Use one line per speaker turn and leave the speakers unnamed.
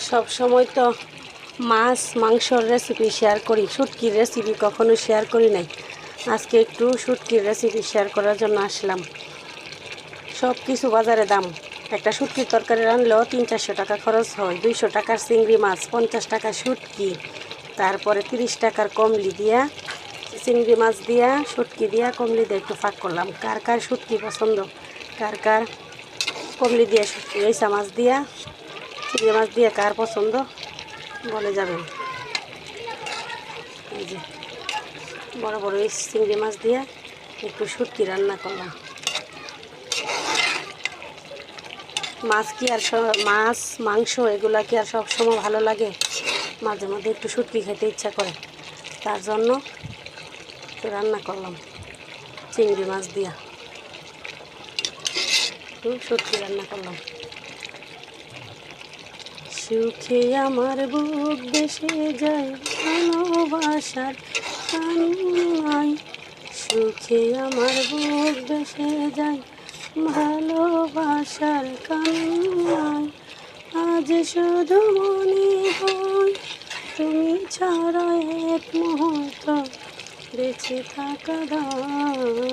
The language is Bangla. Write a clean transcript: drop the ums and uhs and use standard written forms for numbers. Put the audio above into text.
সব সময় তো মাছ মাংসর রেসিপি শেয়ার করি, শুটকির রেসিপি কখনো শেয়ার করি নাই। আজকে একটু শুটকির রেসিপি শেয়ার করার জন্য আসলাম। সব কিছু বাজারে দাম, একটা শুটকির তরকারি রানলেও 300-400 টাকা খরচ হয়। 200 টাকার চিংড়ি মাছ, 50 টাকা শুটকি, তারপরে 30 টাকার কমলি দিয়া, চিংড়ি মাছ দিয়া, শুটকি দিয়া, কমলি দিয়ে একটু ফাঁক করলাম। কার কার শুটকি পছন্দ, কার কার কমলি দিয়ে ইলিশা মাছ দিয়া, চিংড়ি মাছ দিয়ে কার পছন্দ বলে যাবেন। এই যে বড় বড় এই চিংড়ি মাছ দিয়ে একটু শুটকি রান্না করলাম। মাছ কি আর মাছ মাংস এগুলা কি আর সব সময় ভালো লাগে? মাঝে মধ্যে একটু শুটকি খেতে ইচ্ছা করে, তার জন্য একটু রান্না করলাম চিংড়ি মাছ দিয়া, একটু শুটকি রান্না করলাম। সুখে আমার বুক দেশে যায় ভালোবাসার কান্নায়, সুখে আমার বুক দেশে যায় ভালোবাসার কান্নায়। আজ শুধু মনে হয় তুমি ছাড়া এক মুহূর্ত বেঁচে থাকা দায়।